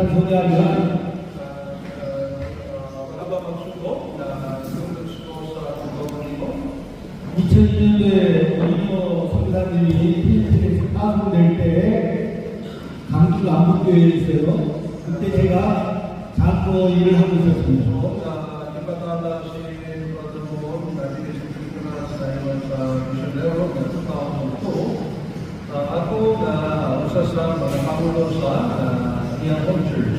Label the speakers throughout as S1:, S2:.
S1: 간단히 소개하면
S2: Wala bang sugo na sugo sa pagbabago?
S1: 2002년도에 이모 선교사님이 필리핀에서 파송될 때 강주 남북교회에 있어요. 그때 제가 장로 일을 하고 있었습니다.
S2: Ipatala si Brother Mo na Pilipinas sa iwan sa misyonero na 2002. Ako na usa sa mga pangulo sa iyang home church,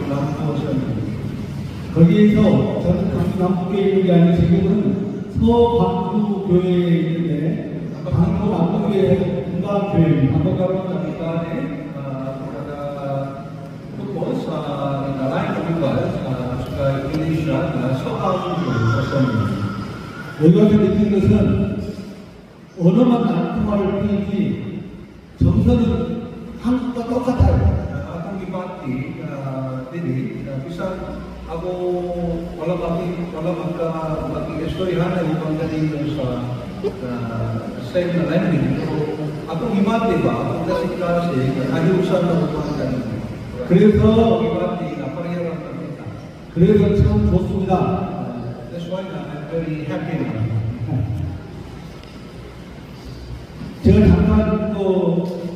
S2: Lampo sa
S1: 거기에서 저는 강주 남북교회에 있는 게 아니고 지금은 서광주 교회에 있는데 강주 남북교회 분당교회입니다.
S2: Ako karon nakitani kada tungkol sa nalain kabibal sa Indonesia na sa Assembly.
S1: 여기 와서 느낀 것은 언어만 안 통할 뿐이지 정서는 한국과 똑같아요.
S2: Akong gibati dili bisan ako wala mag-istoryahan na ibang ganito sa same na language. Pero akong gibati ba, akong kasi klase, ayusan na mga ganito.
S1: 그래서
S2: gibati na parehara kita.
S1: 그래서 참 좋습니다.
S2: That's why I'm very happy now.
S1: 제가 잠깐 또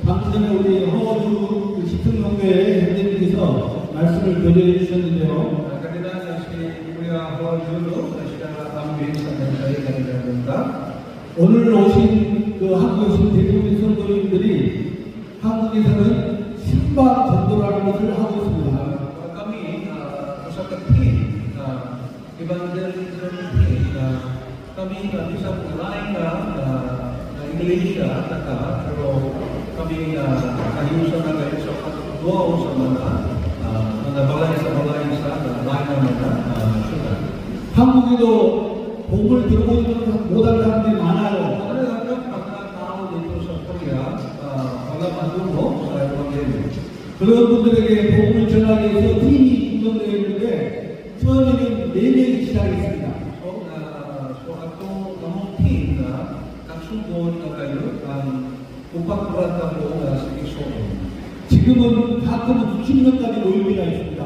S1: 방금 전에 우리 허워주 시청교회 선생님께서 말씀을 교제해 주셨는데요.
S2: Kanina si Kuya Julo na siya ambing sa mensahe kanina bunda.
S1: 오늘 오신 그 한국에 오신 대부분의 성도님들이 한국에서는 신방 전도라는 것을 하고 있습니다.
S2: Kami sa team evangelism team kami isang lain na iglesia pero kami ayusan na kayo sa pagduwa sa mga balay sa lain na mga syudad.
S1: 한국에도 복을 들고 있는 못한 사람들이 많아요.
S2: Mga tao dito sa Korea wala matulog sa evangelyo.
S1: 그런 분들에게 복음을 전하기 위해서 팀이 구성되어 있는데 처음에는 4명이 시작했습니다.
S2: So ato namong team na kagsugod na kayo ang upat ko sa Isoon.
S1: 지금은 가끔은 수십 명까지 모일 때가 있습니다.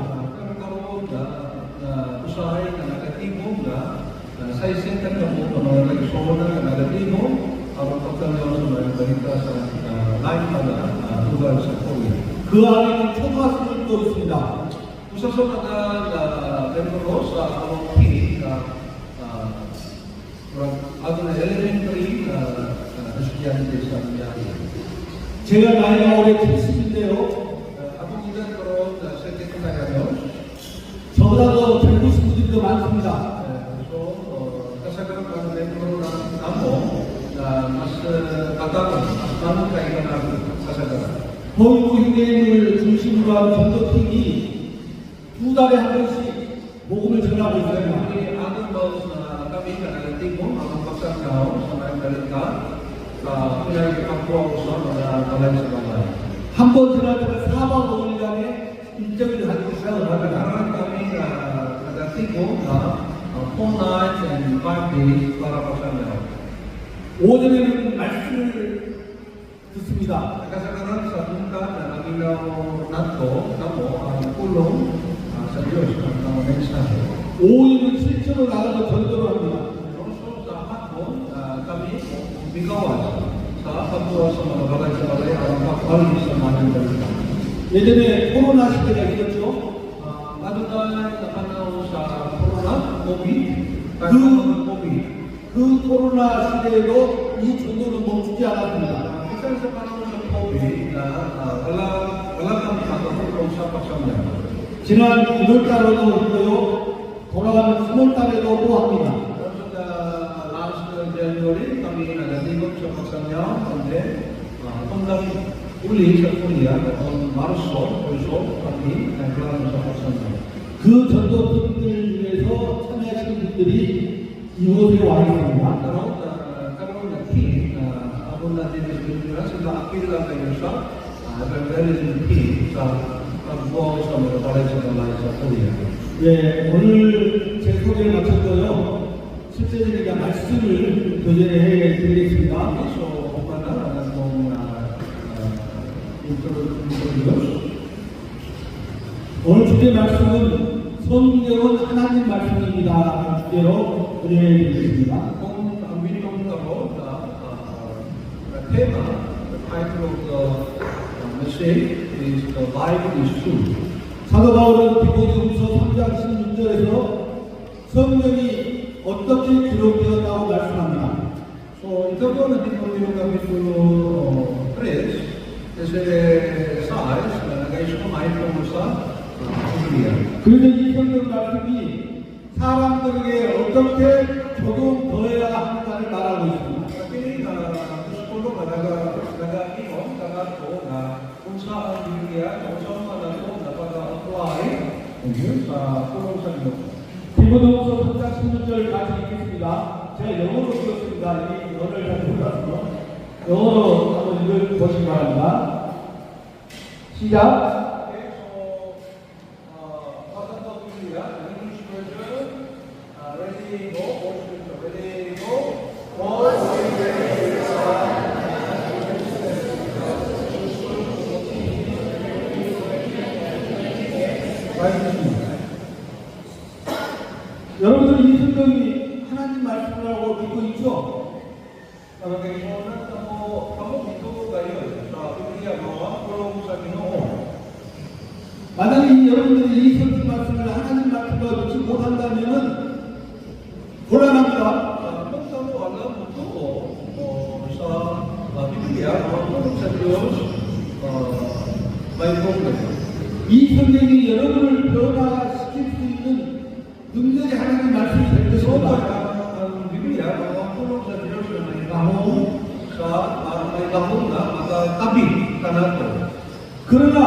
S2: Karon na usahay na nagatibong na sa isentan na po mga nag-Isoon na nagatibong ang pagkakaroon sa mga balita sa lain na lugar sa Korea.
S1: 그 안에는 초등학생들도 있습니다.
S2: Usa sa mga membro sa among team ato na elementary estudyante sa Miami.
S1: 제가 나이가 올해 70인데요.
S2: Akong edad karon 70 anyos.
S1: 저보다도 젊으신 분들도 많습니다.
S2: So, kasagaran pa ng membro ng amo na mas kataon, mas manong kailan natin kasagaran.
S1: 보이고 형제님을 중심으로 한 전도팀이 2달에 한 번씩 복음을 전하고 있어요.
S2: Kami ating boss na kami nagalating mo ang pagsangkaw sa mga balita pinag-ipagpuwa ko sa mga balay sa balay.
S1: 한 번 전할 때가 4박 5일간의 일정을 가지고 시작을 합니다.
S2: Nagkaroon kami nagalating mo na 4 nights and 5 days para pagsangkaw.
S1: 오전에는 말씀을 듣습니다.
S2: Kasagaran sa bungka na nagilaw nato namo ang pulong sa Diyos ang mga mensahe.
S1: 오후에는 실제로 나가서 전도를 합니다.
S2: Also sa hapon kami bigawan sa pagtuwa sa mga balay sa balay ang pag-alis sa mga balita.
S1: 예전에 코로나 시대가 있었죠.
S2: Madugay na panahon sa corona, COVID, COVID.
S1: 그 코로나 시대에도 이 전도는 멈추지 않았습니다.
S2: Isa sa panahon sa COVID na wala kami makatulong sa pagsamyan.
S1: 지난 2월달에도 했고요. 돌아가는 3월달에도 또 합니다.
S2: Also the last January, kami nagatigod sa pagsamyan, kundi hanggang uli sa Korea, noong Marso, kami nagplano sa pagsamyan.
S1: 그 전도팀들 중에서 참여하시는 분들이 이곳에 와 있습니다.
S2: Karoon na team, ako natin sila apil lang kayo sa evangelism team sa pagbuo sa mga balay sa balay sa Korea.
S1: 예, 오늘 제 소개를 마쳤고요. 실제적인 말씀을 교제해 드리겠습니다.
S2: So, kung ano kung introduce.
S1: 오늘 주제 말씀은 성경은 하나님 말씀입니다. 주제로 드리겠습니다.
S2: Kung ang binigong kamo na tema, the title of the message is The Bible is True.
S1: 사도 바울은 디모데후서 3장 16절에서 성경이 어떻게 기록되었다고 말씀합니다.
S2: So, ito po na din po yung Kapitulo 3, kasi size na nag-isumay po sa Biblia.
S1: 그래서 이 성경 말씀이 사람들에게 어떻게 적용되어야 하는가를 말하고 있습니다.
S2: Kasi gusto ko na nag-inom, kagato na kung saan ang Biblia, kung saan man ako napag-apply sa pulong sa Diyos.
S1: 디모데후서 3장 16절 같이 읽겠습니다. 제가 영어로 읽었습니다. 이 영어를 잘 몰라서 영어로 한번 읽어보시기 바랍니다. 시작.
S2: Okay, so, basa po Biblia, English version, ready, go, all scripture, ready, go, all
S1: 여러분들 이 성경이 하나님 말씀이라고 믿고 있죠?
S2: Okay, so kamu dito ngayon sa Biblia mo, pulong sa Ginoo.
S1: 만약에 여러분들이 이 성경 말씀을 하나님 말씀으로 믿지 못한다면 곤란합니다.
S2: Kung kamu alam mo ito sa Biblia, pulong sa Diyos, may problem.
S1: 이 성경이 여러분을 변화시킬 수 있는 능력이 하나님 말씀이 될
S2: So,
S1: 것입니다.
S2: ang Biblia, mga pulong sa Diyos na may kahong na magkatabi ka nato.
S1: 그러나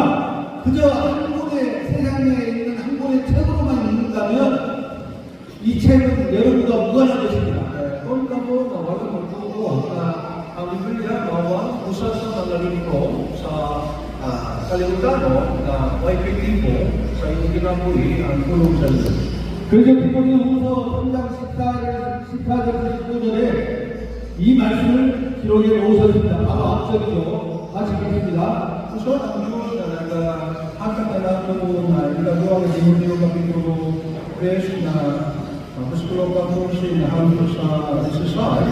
S1: 그저 한 권의 세상에 있는 한 권의 책으로만 읽는다면 이 책은 여러분과 무관한 것입니다.
S2: Kung kamu na wala magtuo na ang Biblia mawang usa sa mga libro sa kalimutan mo na may epektibo sa inyong kinabuhi ang pulong sa Diyos.
S1: 그래서 디모데후서 3장 14절에서 15절에 이 말씀을 기록해 놓으셨습니다. 바로 앞서죠. 같이 읽겠습니다.
S2: So, ang Diyos na naghahatag na nato na ilagawa ng Timoteo Kapitulo 3 na Apostolo 14 na hanggang sa 16.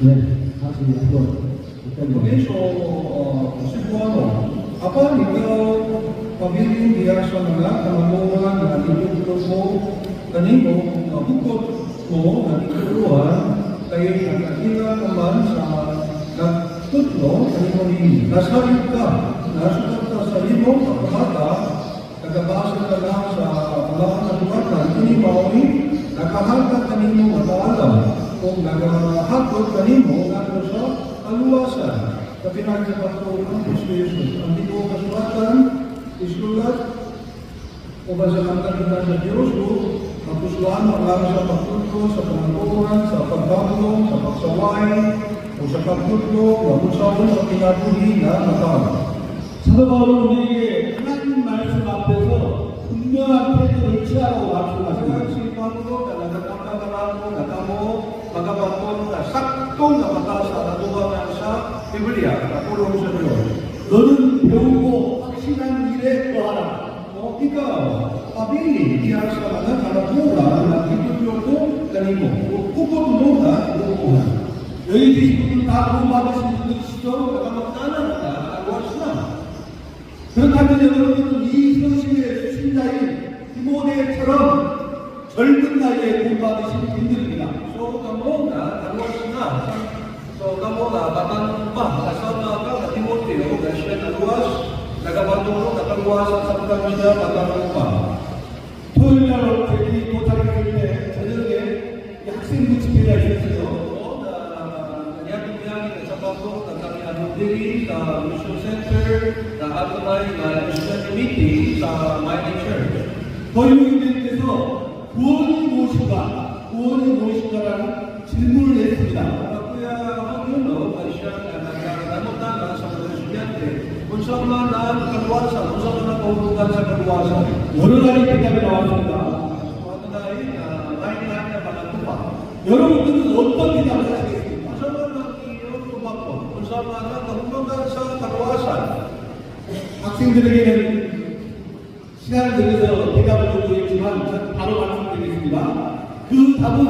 S1: 네, 다시 한번
S2: Okay, so, Cebuano, apa ikaw pabiling diya sa mga kamanungan na itutulog mo kanino bukod mo na ituluhan kayo nakakila naman sa nagtutlo kanino ni nasayod ka, nasukat ka sa limong kakamata, nagabasa ka lang sa mga kasukatan, kinimawi, nakahatag kanino mataalam, kung nagahakot kanino nato sa kaluwasan. Kapinag sa pagtuon ng Jesus. Ang di ko kasulatan, isulat, o ba sa kanta sa Diyos ko, magpusuan mo lang sa pagtutlo, sa pangaturan, sa pagbabulong, sa pagsaway, o sa pagtutlo, magpusawan sa kinabuhi na matawag.
S1: 사도 바울은 우리에게 하나님 말씀 앞에서 분명한 태도를 취하라고 말씀하십니다.
S2: Si Pablo na nagkakakaramo na kamo magapapon na saktong na matasa na tuwangan sa Biblia na pulong sa Diyos.
S1: 너는 배우고 확신한 일에 거하라.
S2: Ikaw, pabili diya sa mga kalaburan na itutulog kanimo. Kukot mo na ilukuhan.
S1: 여기 계신 분들 다 도움받으신 분들이시죠?
S2: Magkamagtanan ka, awas na.
S1: 그렇다면 여러분들은 이 성신의 신자인 디모데처럼 젊은 나이에 도움받으신 분들입니다.
S2: So, kamo na, awas na. So, kamo na, batang pa, kasama ka, na Timoteo, na siya naluwas, nagapatulong, nakaluwasan sa pagkamisya, batang pa.
S1: 토요일 날 저희 도착했을 때 저녁에 학생부 집회가 있었어요.
S2: Diri sa Mission Center na atunay na Christian Committee sa Mighty Church.
S1: 거유인들께서 구원이 무엇인가? 구원이 무엇인가라는 질문을 했습니다.
S2: Kaya Panginoon ay siya na nagkakatamutan na sa mga estudyante kung saan man ang kaluwasan, kung saan man ang kahulugan sa kaluwasan.
S1: 여러 가지 대답이 나왔습니다.
S2: So atunay, lain-lain na mga tupa.
S1: 여러분들은 어떤 대답을 하시겠습니까?
S2: Kung saan man ang iyong tumakbo, kung saan man ang kahulugan sa kaluwasan.
S1: 학생들에게는 시간을 들여서 대답을 요구했지만 저는 바로 말씀드리겠습니다. 그 답은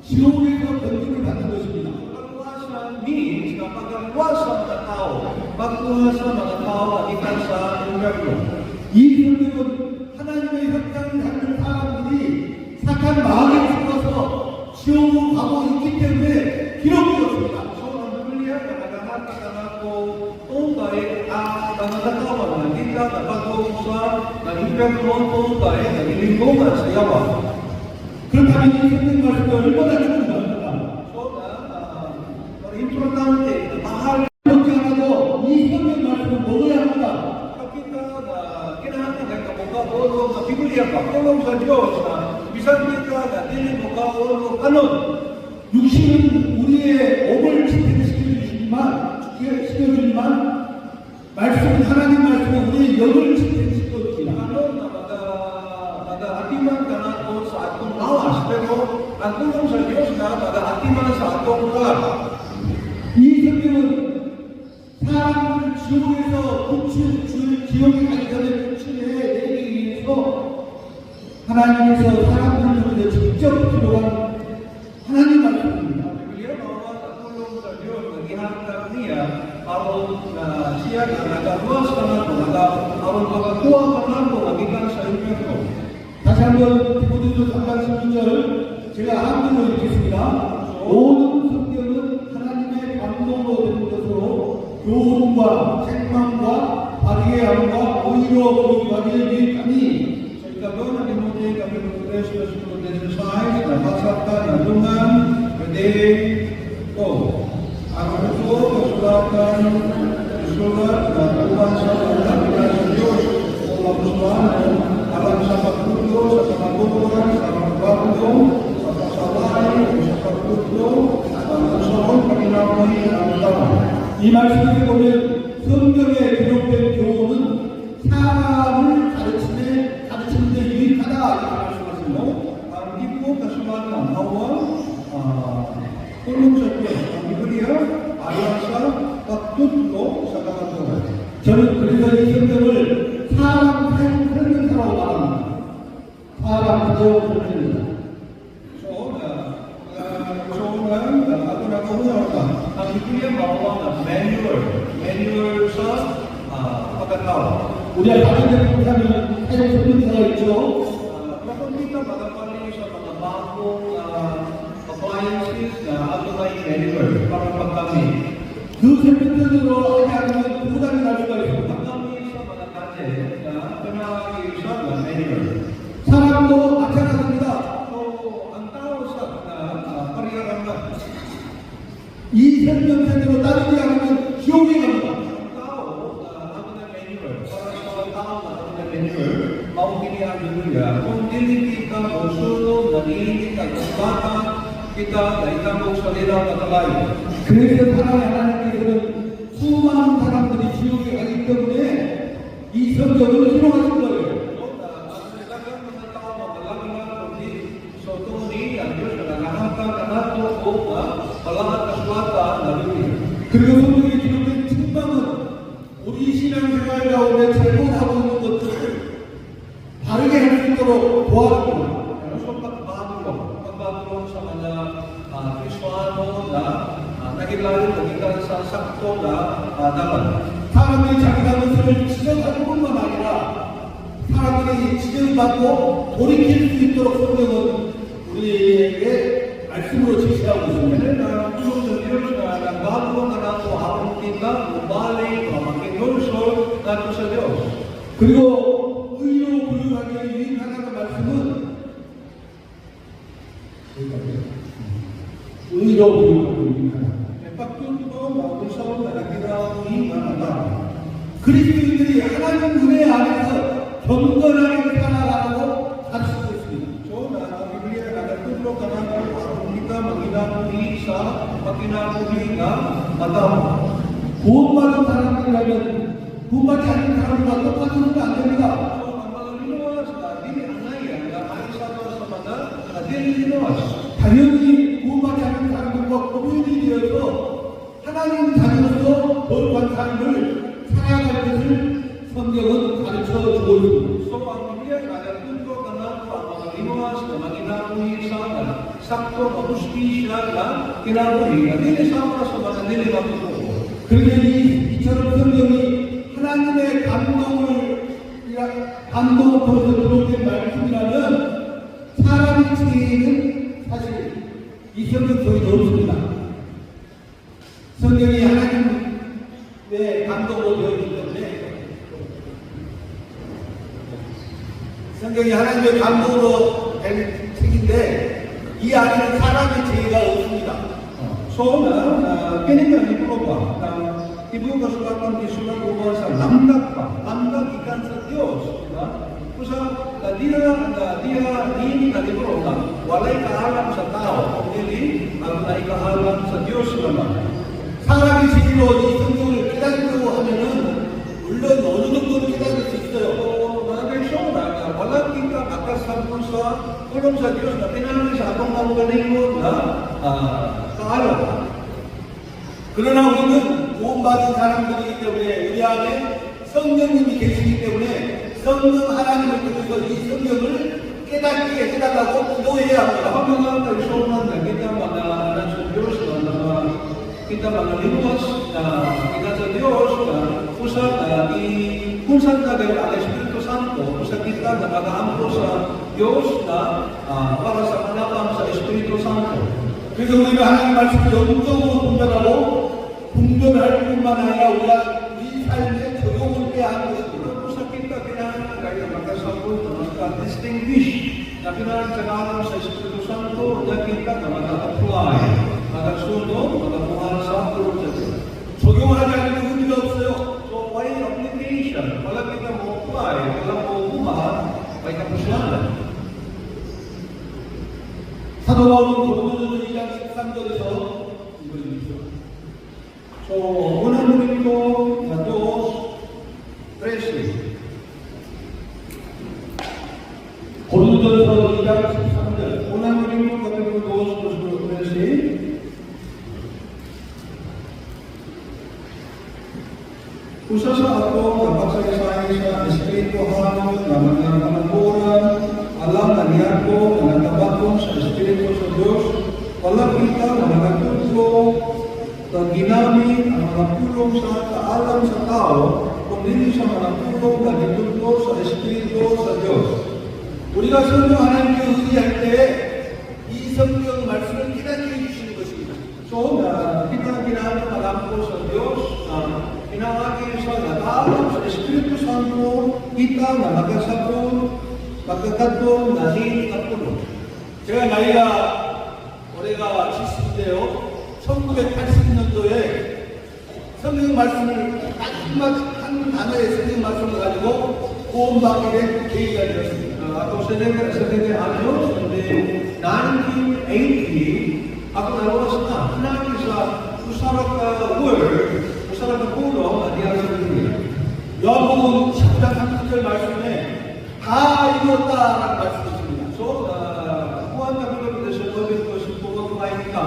S1: 지옥에서 변주를 받는 것입니다.
S2: Pagkuhasan means na pagkakuha sa mga tao, pagkuha sa mga tao at ikan sa impyerno.
S1: 이 성경은 하나님의 협상을 갖는 사람들이 착한 마음에 들어서 지옥으로 가고 있기 때문에 기록되었습니다.
S2: So, ang Biblia na naghahatid ang ako tunay ang mga katawan na hindi ka napag-uuswa ng impyerno tunay na nilingkungan sa yawa.
S1: 그렇다면 이 성경 말씀이 얼마나 중요합니까?
S2: So, importante, mahal
S1: 그렇지 않아도 이 성경 말씀을 먹어야 합니다.
S2: kita na kinahanglan ka mukha sa Biblia ka, tulong sa Diyos na bisan kita na dili mukha kanon.
S1: 육신은 우리의 몸을 지탱시켜주지만 말씀 하나님 말씀은 우리의 영을 지탱시켜줍니다.
S2: Kanon na mag-atiman ka na to sa atong lawas, pero ang tulong sa Diyos na mag-atiman sa atong kalat.
S1: 이 성경은 사람을 지옥에서 지옥에 가기 전에 구출해내기 위해서 하나님께서 사람들을 위해 직접 필요한 하나님 말씀입니다.
S2: Biblia bahwa ang tulong sa Diyos na gihatag niya aron na siya na nagaluwas ka na to, aron makakuha ka na to, magikan sa impyerno.
S1: 다시 한번 디모데후서 3장 16절 제가 한글로 읽겠습니다. 모든 성경은 하나님의 감동으로 된 것으로 교훈과 책망과 바리게함과 오히려 교육하기에 유익하니
S2: Sa ikaw na Timothy, Kapitulo 3, versículo 16, nabasa ka na dungan, pwede ko. Ang ito, kasulatan, sulat na tuwan sa pagkakita sa Diyos, o magustuhan, alam sa pagtutlo, sa pagtuturan, sa pagbago, sa pasaway, o sa pagtutlo, ang gustoon, paginawahin ang tama.
S1: 이 말씀을 보면 성경에 기록된 교훈은 사람을 가르치는 데 유익하다 이렇게 말씀하십니다.
S2: Ang ipo kasulatan awal tulong sa Diyos. Ang Biblia ayon sa pagtutlo sa kamaturan.
S1: 저는 그래서 이 성경을 사람 설명서라고 말합니다. 사람 설명서.
S2: Ako na kuhunaw ka. Ang Biblia makuha na manual sa pagkatao.
S1: 우리가 다른 데 보면 사용 설명서가 있죠.
S2: Kapag kita magapali sa mga bagong appliances na ato may manual para pagkamit.
S1: 그 설명서대로 하지 않으면 부담이 날 수가 있습니다.
S2: Pagkamit sa mga gadget na pinahagi sa manual.
S1: 사람도 마찬가지입니다.
S2: So, ang tao sa pariyaran lang.
S1: 이 설명서대로 따르지 않으면 지옥에 갑니다.
S2: Ang tao ako na manual. Para sa mga tao na ako na manual, maugili ang Biblia. Kung dili kita o sunod na dili kita bata, kita na itangog sa nilang nakalay.
S1: 그래서 사랑의 하나님께서는 수많은 사람들이 지옥에 가기 때문에 이 성경을 희롱하신 거예요. 그리고 성경에 기록된 책망은 우리 신앙생활 가운데 잘못하고 있는 것들을 바르게 할 수 있도록 도와줍니다. 사람들이 자기 잘못을 지적하는 뿐만 아니라 사람들이 지적받고 돌이킬 수 있도록 성경은 우리에게 말씀으로 제시하고 있습니다. 그리고 의로 교육하기에 유익하다는 말씀은 의로 교육하기에 유익하다. 그리스도인들이 하나님 은혜 안에서 경건하게 살아가라고 가르치고 있습니다.
S2: So, ang Biblia nagtuturo ka na kung kita maginabuhi sa pagkinabuhi na matao.
S1: 구원받은 사람들이라면 구원받지 않은 사람들과 똑같은 건 안 됩니다.
S2: So, ang mga linuwas na dili anayan na ayon sa Diyos sa mga na dili linuwas.
S1: 당연히 구원받지 않은 사람들과 고민이 되어서 하나님 자녀로서 거룩한 삶을 살아갈 것을 성경은 가르치고 가르쳐주고 있습니다.
S2: So ang Biblia nagtuturo ka na ang mga linuwas na maginabuhi sa sakto na hustisya na kinabuhi at hindi sama sa mga nililang ito.
S1: 그런데 이처럼 성경이 하나님의 감동을 통해서 기록된 말씀이라면 사람의 지혜는 사실 이 성경 속에 없습니다. 성경이 하나님의 감동으로 되어있기 때문에 성경이 하나님의 감동으로 된 책인데 이 안에는 사람의 지혜가 없습니다.
S2: So kinilang ito ba na ibu kasulatan di surat ubah sa lamdak pa, lamdak ikan sa Diyos, di ba? Kusa dia ini na libro na walay kaalam sa tao, kundi ang naikaalam sa Diyos naman.
S1: 사람이 지혜로 이 성경을 깨닫려고 하면은 물론 어느 정도는 깨닫을 수 있어요.
S2: Nag-isyon wala kita makasabon sa tulong sa Diyos na pinangalan sa atong mga lingkod na kaalam.
S1: 그러나 우리는 구원받은 사람들이기 때문에 우리 안에 성령님이 계시기 때문에 성령 하나님을 통해서 이 성경을 깨닫게 해달라고 기도해야 합니다.
S2: Kapag mga kaisoman na kita mga sa Diyos na kita mga linuwas na kita sa Diyos na kung saan na gawin ang Espiritu Santo, kung saan kita na mag-aampo sa Diyos na para sa panapang sa Espiritu Santo.
S1: 그래서 우리가 하나님 말씀을 영적으로 분별하고 분별할 뿐만 아니라 우리 삶에 적용을 해야 하는 것입니다.
S2: Kung saan kita kailangan kaya magkasabot na magka-distinguish na pinag-alam sa Espiritu Santo na kita na mag-apply, mag-sunod, mag-apuhan sa tulong sa Diyos.
S1: 적용하지 않는 의미가 없어요.
S2: So, may application. Wala kita mo apply, wala mo bumahan, may kapusyanan.
S1: 사도 바울은 고린도전서 2장 13절에서 읽어주십시오.
S2: So, unang Korinto 2:13.
S1: 고린도전서 2장 13절.
S2: Unang Korinto kapitulo 2, verso 13. Usa sa ato napagsaysay sa Espiritu Hanong na mga kamangkuran, alam na niya ko na nagtabakon sa Espiritu sa Diyos, wala kita na nagtuturo na ginamit ang mga pulong sa kaalam sa tao, kundi sa mga pulong na gituturo sa Espiritu sa Diyos.
S1: 우리가 성령 하나님께 의지할 때 이 성경 말씀을 깨닫게 해주시는 것입니다.
S2: So, kita ginamit ang alam ko sa Diyos, pinangagi sa nag-aalam sa Espiritu Santo, kita na magkasabon, magkakatong na hinapulong.
S1: 제가 나이가 올해가 70인데요. 1980년도에 성경 말씀을 한 단어의 성경 말씀을 가지고 구원받게 된 계기가 되었습니다.
S2: Ako sa anos, hindi 1980, ako naluwas na, pinangagi sa usarap ka word, usarap ka pulong, at diyan sa Biblia.
S1: 요한복음 19장 30절 말씀에 다 이루었다라는 말씀이 있습니다.
S2: So, kuwan na pinagpunta sa COVID ko, sa pagkakain ka,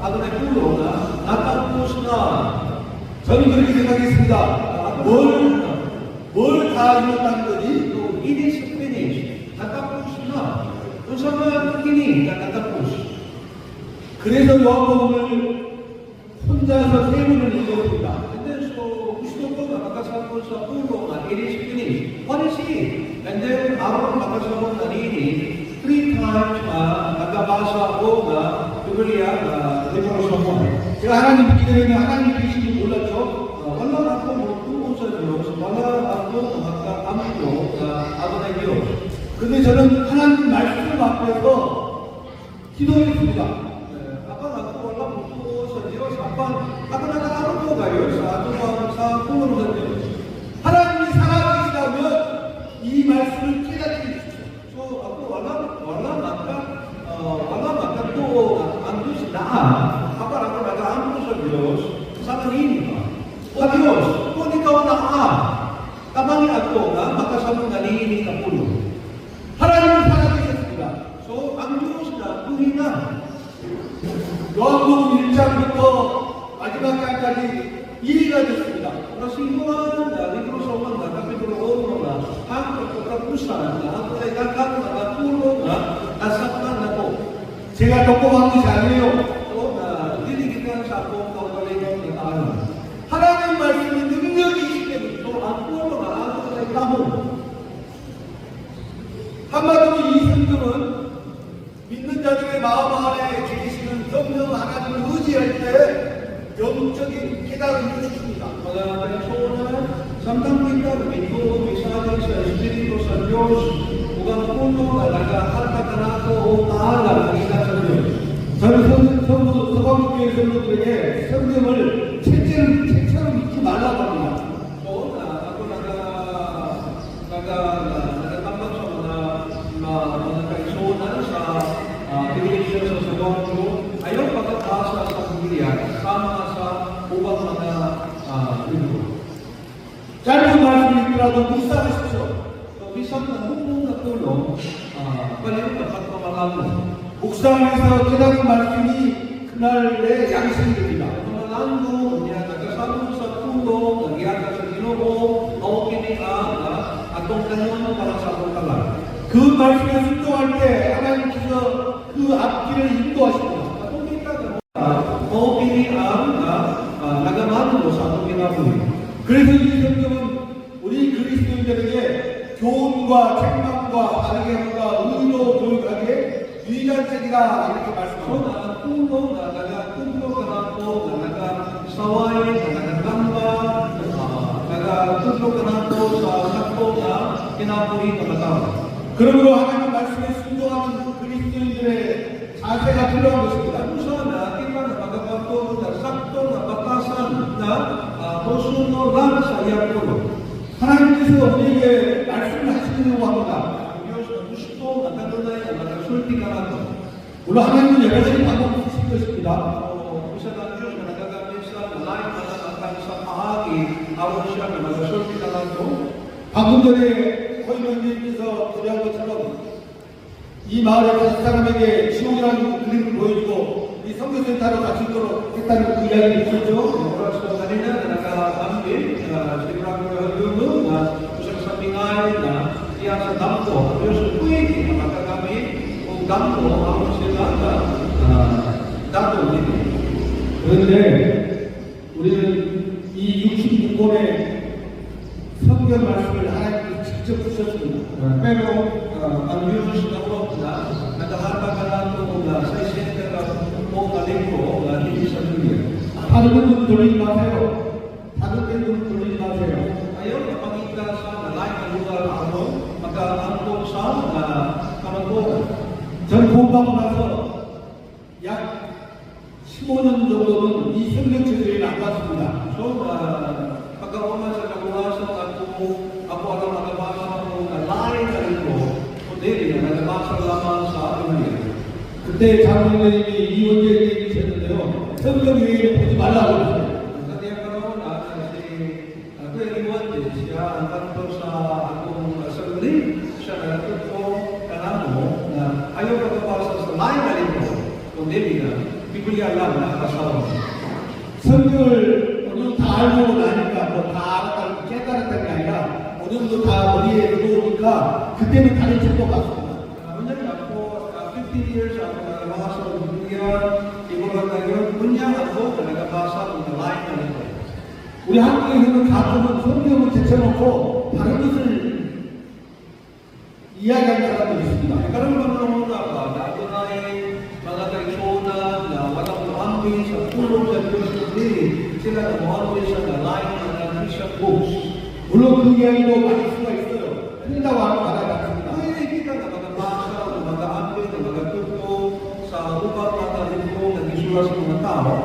S2: ako na pulong na, natapos na.
S1: 저는 그렇게 생각했습니다. 뭘 다 이뤘다는 거지?
S2: It is finished. Natapos na. Kung saan na kini, natapos.
S1: 그래서 요한복음을 혼자서 세 번을 읽었습니다.
S2: And then, so, gusto ko na makasabot sa pulong na it is finished. What is it? And then, aron makasabot na nini, 3 times nagabasa ako na Biblia na libro sa mga.
S1: 제가 하나님 믿기 전에 하나님 계신지 몰랐죠?
S2: Wala ako magtuon sa Diyos, wala ako magkakamito na ako na Diyos.
S1: 근데 저는 하나님 말씀 앞에서 기도했습니다.
S2: Apan ako wala magtuon sa Diyos, apan ako nag-aaral ko kayo sa tulong sa Diyos.
S1: 하나님이 살아계시다면 이 말씀을 깨닫게 해주십시오.
S2: So ako wala magkatuon ang Diyos na apan ako nag-aaral ko sa Diyos, sa kanina. O Diyos, kung ikaw na tamangi ako na makasabot na nini ka pulong.
S1: 하나님은 살아계셨습니다.
S2: So, ang Diyos na buhay na.
S1: 요한복음 1장부터 마지막 장까지 이해가 됐습니다.
S2: Kasi Juan, libro sa Juan, kapitulo
S1: 하려고 하는 것이 아니에요.
S2: So, diligitan sa akong kaugalingon ng tao.
S1: 하나님 말씀이 능력이 있기 때문에
S2: So, ang puno na ato sa ikahon.
S1: 한마디로 이 성경은 믿는 자들의 마음 안에 계시는 성령 하나님을 의지할 때 영적인 깨달음을 주십니다.
S2: Mga persona, samtang kita lumito, misalnya sa Espiritu sa Diyos, bukan puno na naghahatag na nato o taalan ng ina sa Diyos.
S1: 저는 서방교회 성도들에게 성경을 책처럼 읽지 말라고 합니다.
S2: So, ako nagtatambak sa mga kaisunan sa Iglesia sa Sabangyo, ayaw pagkakasa sa Biblia, sama sa ubang mga libro.
S1: 짧은 말씀 읽더라도 묵상하십시오.
S2: So, bisan na hukong na tulong, paliw dapat pamalangon.
S1: 묵상에서 깨달은 말씀이 그날의 양식이 됩니다.
S2: Pamalangon niya, nagkasama sa tulong, nagyaka sa Ginoo, o kiniang atong kanon para sa atong kalan.
S1: 그 말씀에 순종할 때 하나님께서 그 앞길을 인도하십니다.
S2: Atong kita o kiniang nagaman mo sa atong ginabuhi.
S1: 그래서 이 성경은 우리 그리스도인들에게 교훈과 책망과 바르게 함과 의로 교육하게 유일한책이다 이렇게
S2: So,
S1: 말씀합니다.
S2: tulong na nagatulo ka na po, na nagasaway, na nagagamba, nagatulo ka na po sa sakto na kinabuhi ng mga tao.
S1: 그러므로 하나님 말씀에 순종하는 그리스도인들의 자세가 필요한 것입니다.
S2: Kung sana, kita na magkakatulo na sakto na batasan na musunod lang sa iyang tulong.
S1: 하나님께서 우리에게 말씀을 하시려고 합니다.
S2: Ang Diyos na gusto na kanunay na nagasulti ka na to.
S1: 물론 하나님은 여러 가지 방법을 쓰실 것입니다.
S2: Isa ng Diyos na nagagamit sa lain na ang sa pahagi, aron siya na nagasulti ka na to.
S1: 방금 전에 허이명님께서 소리한 것처럼 이 마을의 다섯 사람에게 지옥이라는 그림을 보여주고 이 선교센터로 같이 있도록 했다는 그 이야기를 있었죠.
S2: Oras ko kanina na nakaambit, sigurado ko yung na usap sa pingay na siya sa dampo. Ang Diyos pwede na makagamit kung dampo ang sila na dato nito.
S1: 그런데 우리는 이 66권의 성경 말씀을 하나님께서 직접 주셨습니다.
S2: Pero ang Diyos na po na nakahatag ka na ito na sa isenta ka po na libro na hindi sa Biblia.
S1: 다른 분 돌리지 마세요. 다른 분 돌리지 마세요.
S2: Ayaw na pangita sa nalain na lugar ako, magkaantong sa kamagbogan.
S1: 전 공부하고 나서 약 15년 정도는 이 성경책을 안 봤습니다.
S2: So, pagkakuman sa kabuhasan ako alam nagabasa ko na lain na libro, kundi na nagabasa lamang sa Biblia.
S1: 그때 장로님이 이원재 얘기하셨는데요. 성경 외에는 보지 말라고 그랬어요.
S2: Kasi ang karoon si Kuya Liwante, siya ang kanto sa akong assembly, siya nagtuto kanamo na ayaw pagkabasa sa lain na libro, kundi na Biblia lang na kasama.
S1: 성경을 어느 정도 다 알고 나니까 뭐 다 알았다고 깨달았다는 게 아니라 어느 정도 다 머리에 들어오니까 그때는 다른 책도 봤습니다.
S2: Menjadi ako 15 years ako nagabasa ng Biblia, ibulan na yun, kunya ako nagabasa ng lain na libro.
S1: 우리 한국에서는 가끔은 성경을 제쳐놓고 다른 것을 이야기하는 사람도 있습니다.
S2: Karon ba naman ako na ako na mga kaisunan na walang muhambi sa tulong sa Diyos kundi sila na muhambi sa lain na Christian books.
S1: 물론 그 이야기도 많을 수가 있어요. 틀리다고 하는 말하지 않습니다.
S2: Pwede kita na magabasa, na mag-aambi, na magatuto sa upang mga libro na gisulat sa mga tao.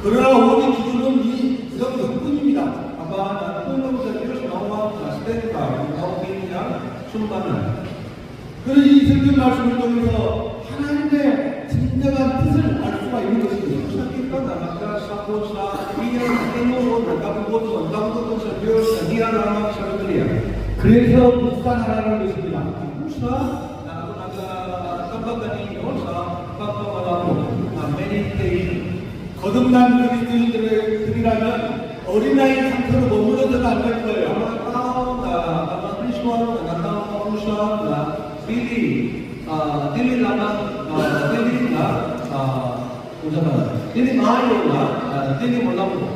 S1: 그러나 우리 기준은 이 성경뿐입니다.
S2: Aba, na tulong sa Diyos na huwag na standby, na niya sundanan.
S1: 그래서 이 성경 말씀을 통해서 하나님의 진정한 뜻을 알 수가 있는 것입니다.
S2: Sa kita na magkasako sa iyang Panginoon, nagkabubuton, kabubuton sa Diyos na diyan lamang sa Biblia.
S1: 그래서 묵상하라는 것입니다.
S2: Usa na ako nagkabagan ninyo sa pagpamalako, meditation.
S1: 거듭난 그리스도인들이라면 어린아이 상태로 머무르지는 않을 거예요.
S2: Ang mga tao na mga Kristwan, na tao na dili lamang dili na usapan. Dili maayo na, dili mo lang mo.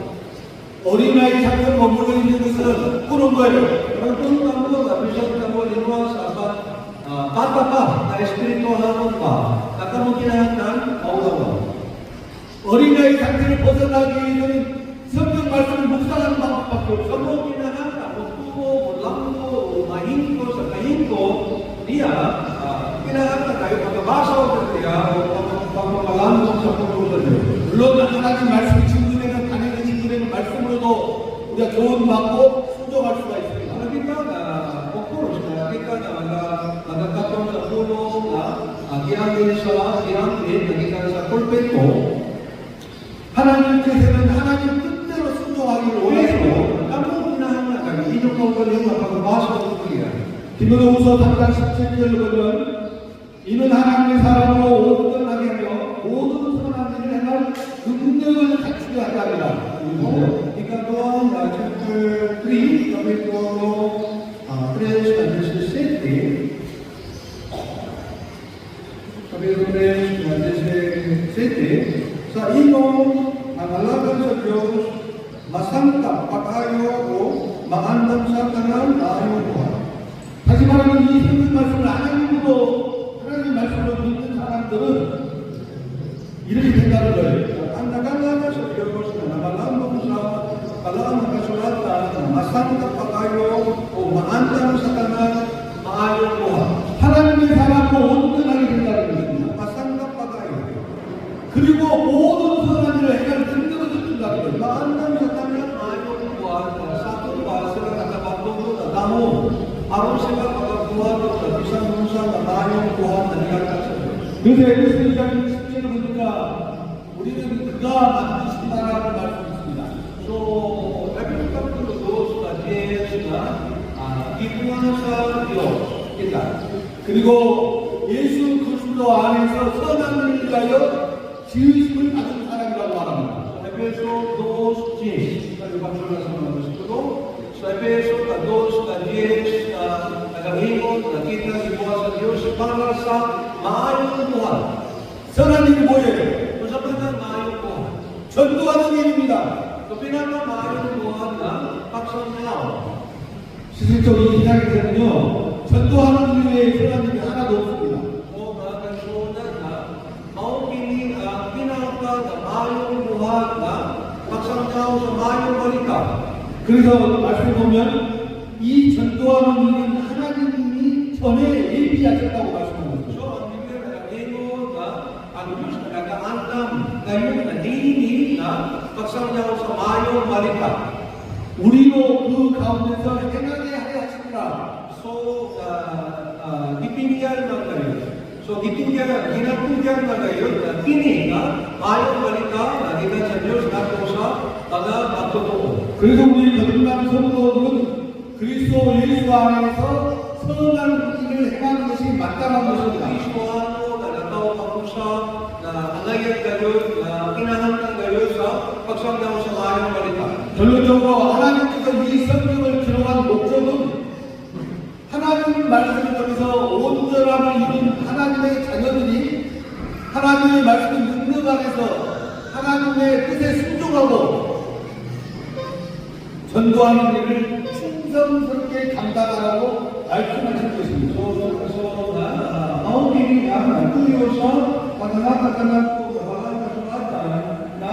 S1: 어린아이 상태 머물러 있는 것은 꾸는 거예요.
S2: Pero kung tamo, bisag tamo linwa sa apat, kata pa, na espiritual naman pa, kata mo kinahanglan, maulawa.
S1: 어린아이 상태를 벗어나기 위해서는 성경 말씀을 묵상하는 방법밖에 없어요.
S2: Kamo kinahanglan, magtubo, maglambo, mahingko sa kahingko, niya, kinahanglan tayo pagkabasa o kaya, o pagpapalambo sa pagkusan niyo.
S1: 물론 하나님 말씀이 증거되는 당연히 증거되는 말씀으로도 우리가 교훈받고 순종할 수가 있습니다.
S2: Nakita na, of course, nakita na magkakatong sa puno na giangin sa giangin, nakita sa pulpit mo,
S1: 하나님께서는 하나님 뜻대로 순종하기를 원하시고
S2: kamu kinahanglan kami, inyong kaugaling mapagabasa o kaya.
S1: 디모데후서 3장 17절을 보면 이는 하나님의 사람으로 온전하게 하며 모든 선한 일을 행할 능력을 갖추게 하리라.
S2: Ikaw chapter 3, kapitulo 3, verses 7. Kapitulo 3, verses 7. Sa inong ang alaga sa Diyos, masangkap patayo o maandam sa kanang ayon mo.
S1: 다시 말하면 이 성경 말씀을 하나님 말씀으로 믿는 사람들은 이렇게 된다는 거예요.
S2: Ang nag-alaga sa Diyos na namalambong sa kalaang kasulatan na masangkap patayo o maandam sa kanang ayon mo.
S1: 하나님의 사람으로 온전하게 된다는 것입니다.
S2: Masangkap patayo.
S1: 그리고 모든 선한 일을 행할 능력을 준다는 거예요.
S2: Maandam sa kanang ayon mo sa aton ba sila nakapagtuto na damo. Aron sila pagkakuha sa isang musa na ayon kuha na niyata sa Diyos.
S1: 그래서 에베소 2장 10절을 보니까 우리는 그가 만드신 나라를 말씀이 있습니다.
S2: So, Efeso Kapitulo 2 sa 10 na gibuhan sa Diyos kita.
S1: 그리고 예수 그리스도 안에서 선한 일을 위하여 지으심을 받은 사람이라고 말합니다.
S2: Efeso 2:10. Tayo pagsulat sa mga bersikulo. Sa Efeso 2:10, nagahimon, nakita gibuhan sa Diyos para sa maayong buhay.
S1: 선한 일이 뭐예요?
S2: Kung sa mga maayong buhay.
S1: 전도하는 일입니다.
S2: So, pinaka-maayong buhay na pagsangyaw.
S1: 실질적인 세상에서는요, 전도하는 일 외에 선한 일이 하나도 없습니다.
S2: O mga kansunan na maupili ang pinaka na maayong buhay na pagsangyaw sa maayong balita.
S1: 그래서 말씀을 보면 이 전도하는 일은 하나님이 전에 예비하셨다고 말씀합니다.
S2: So, ang Biblia na nag-ingon na ang Diyos na nag-aandam ngayon na dini na pagsangyaw sa maayong balita.
S1: 우리도 그 가운데서 행하게 하려 하시니라.
S2: So, dipindihan lang kayo. So, ginatugyan na kayo na kini na maayong balita na gikan sa Diyos na kung sa pagkatotoo.
S1: 그래서 우리 거듭난 성도들은 그리스도 예수 안에서 선한 일을 행하는 것이 마땅한 것입니다.
S2: Kristoano na nataw pakusa na angayag kayo na kinahanglan kayo sa pagsangyaw sa maayong balita.
S1: 결론적으로 하나님께서 이 성경을 기록한 목적은 하나님 말씀을 통해서 온전함을 이룬 하나님의 자녀들이 하나님의 말씀 능력 안에서 하나님의 뜻에 순종하고 전도하는 일을 충성스럽게 감당하라고 말씀하신 것입니다.
S2: So na maupili ang tuyo sa pananatatanag ko sa balang kasulatan na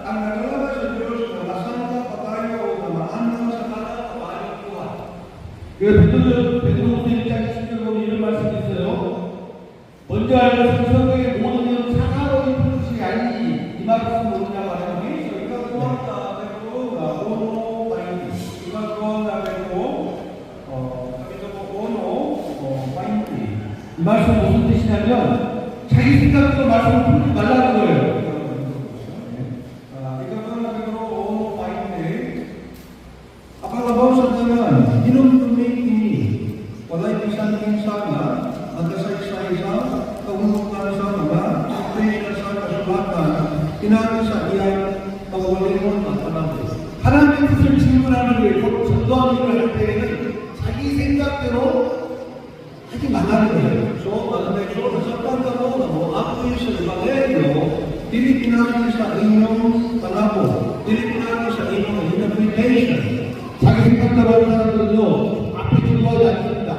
S2: ang nagalabas sa Diyos na masangka patayo o na maandam sa kanang maayong buhay.
S1: 그래서 베드로후서 1장 10절 보면 이런 말씀이 있어요. 먼저 알고 성경의 모든 일은 사사로운 뜻이 아니니 이 말씀 모르냐고 하더니 이 말씀 무슨 뜻이냐면 자기 생각으로 말씀을 풀지 말라는 거예요.
S2: Apalabas sa dalan, hinumduming ini, walay isang minsan na magkasaysay sa kagunutan sa mga doktrina sa kasulatan, inamin sa iyang kawalingon at panahon.
S1: 하나님의 뜻을 질문하는 거예요. 전도하는 일을 할 때에는 자기 생각대로 하지 마. 나가는 거예요.
S2: So, medyo nasapagkamo na mo apoy sa Evangelyo, dili pinagi sa inyong panahon, dili pinagi sa inyong interpretation.
S1: 자기 생각대로 하는 사람들은요, 앞에 주목하지 않습니다.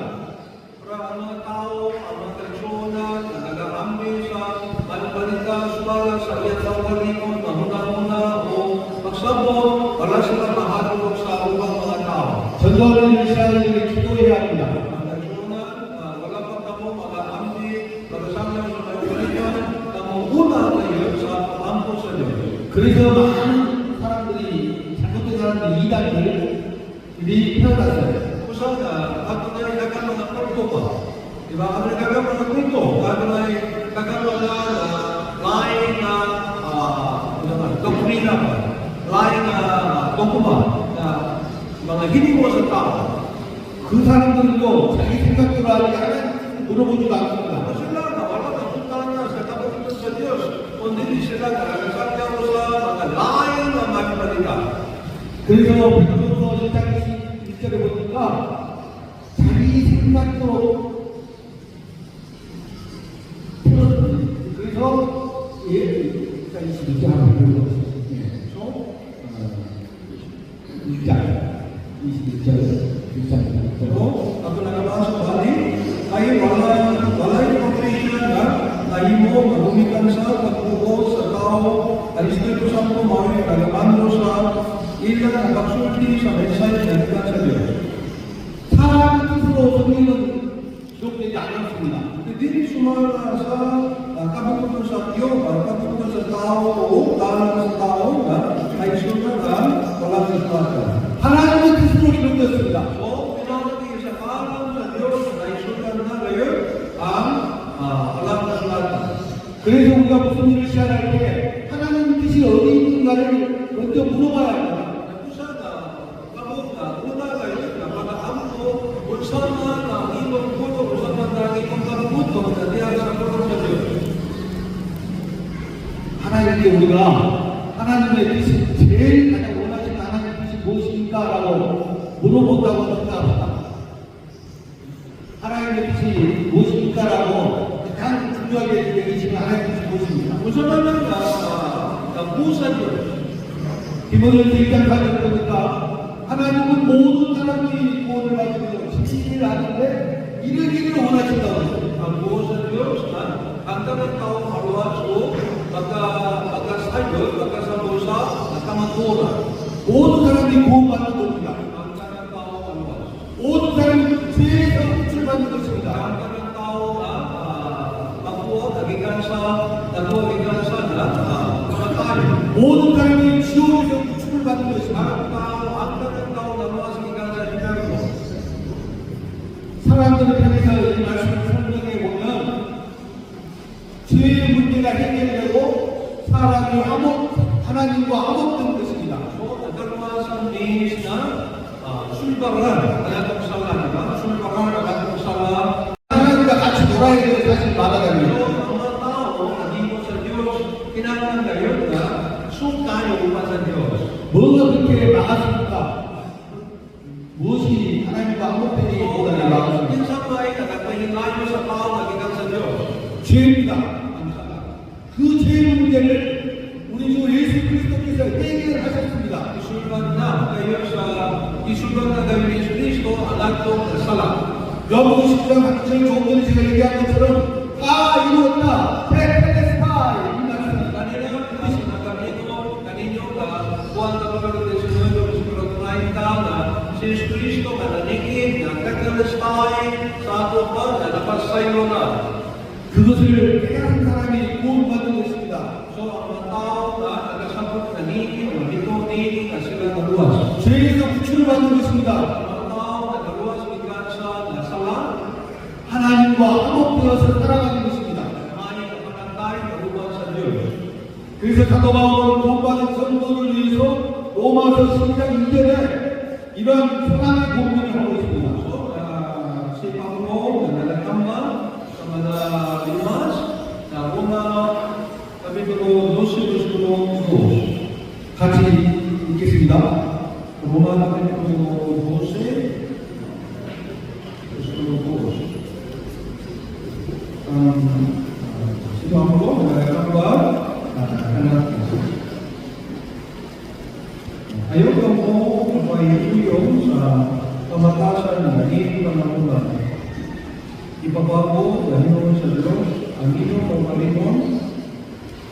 S2: Para ang mga tao, ang mga tradisyonan, na nag-aambi sa balita, suwala sa iyang tawagalimon, mahuna-huna o pagsabot, wala sila mahalulog sa ubang mga tao.
S1: 전도하는 시간을 기도해야 합니다.
S2: Ang tradisyonan, wala pa kamo mag-aambi, pagkasamang sa mga kalitan, namumuna kayo sa pag-ampo sa Diyos.
S1: 그래서 많은 사람들이 잘못된 사람들 이단들이 태어났어요.
S2: Kung ato na ikagal mga kulto pa. Diba? Ato na ikagal mga kulto. Ato na ikagal mga lain na doktrina pa. Lain na dokuma na mga hindi mo sa tao.
S1: 그 사람들은요, 자기 생각대로 하지 않은 물어보지도 않습니다.
S2: Sila na wala na sultana sa kapagitan sa Diyos. Kundi sila nagkakasakya mo sa mga lain na magpalita.
S1: 그래서 베드로서 1장 1절에 보니까 자기 생각대로 풀었어요. 그래서 예, 1장 22절
S2: So,
S1: 1장 22절 1장 22절
S2: ato na nabasa ko hali, ay wala yung operation na imo magumitan sa pagbuo sa tao, ang Espiritu Santo mawin kagamando sa ilang nakapsulti sa mensahe na ikan sa Diyos.
S1: 사람 뜻으로 성경은 기록되지 않았습니다.
S2: Hindi sumala sa kabukutan sa Diyos, kabukutan sa tao o talang sa tao na ay sumagan wala sa tao.
S1: 하나님의 뜻으로 기록되었습니다.
S2: So, pinanati sa kalang sa Diyos na isugan na ngayon ang alam na sulatan.
S1: 그래서 우리가 무슨 일을 시작할 때 하나님 뜻이 어디 있는가를 먼저 물어봐야 합니다.
S2: Sana, kabog na, una kayo na pag-aampo, unsama na ibang puto, unsama na ibang pagputo na diya sa pagod sa Diyos.
S1: 하나님께 우리가 하나님의 뜻이 제일 가장 원하시는 하나님의 뜻이 무엇입니까라고 물어본다고 생각합니다. 하나님의 뜻이 무엇입니까라고 가장 중요하게 여기시는 하나님의 뜻이 무엇입니까?
S2: Unsama na pusa Diyos.
S1: 디모데후서 1장 4절 보니까 하나님은 모든 사람이 구원을 받으며 진리를 아는데 이르기를 원하신다고 했어요.
S2: Ang buo sa Diyos na ang tanang tao maluwas o pagkasayo, pagkasalusa, at kamaturan.
S1: 모든 사람이 구원받는 겁니다.
S2: Ang tanang tao maluwas.
S1: 모든 사람이 죄에서 구출받는 것입니다.
S2: Ang tanang tao magbuo, nagigansa na pagkatayo.
S1: 모든 사람이 지옥에서 구출을 받는 것입니다.
S2: Ang tanang tao naluwas gigansa sa Diyos.
S1: 사람들을 향해서 이 말씀을 설명해 보면 죄의 문제가 해결되고 사람이 하나님과 화목되는 것입니다.
S2: So, nagkaroon means na sulbaran ang atong sala, di ba? Sulbaran ang atong sala.
S1: 하나님과 같이 놀아야 되는 사실
S2: So,
S1: 말하자면
S2: ang mga tao, naging sa Diyos, kinahanglan ngayon na tayo upang sa Diyos.
S1: 뭐가 그렇게 막았습니까? 무엇이 하나님과 화목되니 보다니 막았습니까?
S2: Minsan ba ay nagpahilayo sa tao nagikan sa Diyos?
S1: 죄입니다.
S2: Ang sala.
S1: 그 죄의 문제를 우리 주 예수 그리스도께서 해결하셨습니다.
S2: Isulban na kayo ni Kristo ang atong sala.
S1: 여러분 10장 8절 조금 전에 제가 얘기한 것처럼 다 이루었다. 테텔레스타이 이 말씀입니다.
S2: Kanina, kasi kanino ka, buwan na pagkakaroon sa Diyos, kasi pagkakaroon na si Kristo na nanikid, na kakalastay sa ato pa, na napasayo na.
S1: 그것을 깨달은 사람이 구원받는 것입니다.
S2: So, ang mga tao na nagkasabot na niki, o nito na sila naluwas.
S1: 죄에서 구출을 받는 것입니다.
S2: Ang mga tao na naluwas gikansa na sala,
S1: 하나님과 화목되어서 살아가는 것입니다.
S2: may kapanatay na luwas sa Diyos.
S1: 그래서 사도 바울은 구원받은 성도를 위해서 로마서 12장 2절에 이런 소망의 고민을 하고 있습니다.
S2: So, si Pablo na nagkambal sa mga limas na Roma, Kapitulo 12, versículo 2.
S1: 같이 읽겠습니다.
S2: Roma, Kapitulo 12, versículo 2. sinuambo nagkakawa anak ayaw ka mo mapaihuyong sa pamatasan na iyong panamunan. Ipabago dahil sa Diyos ang iyong pagpalimon,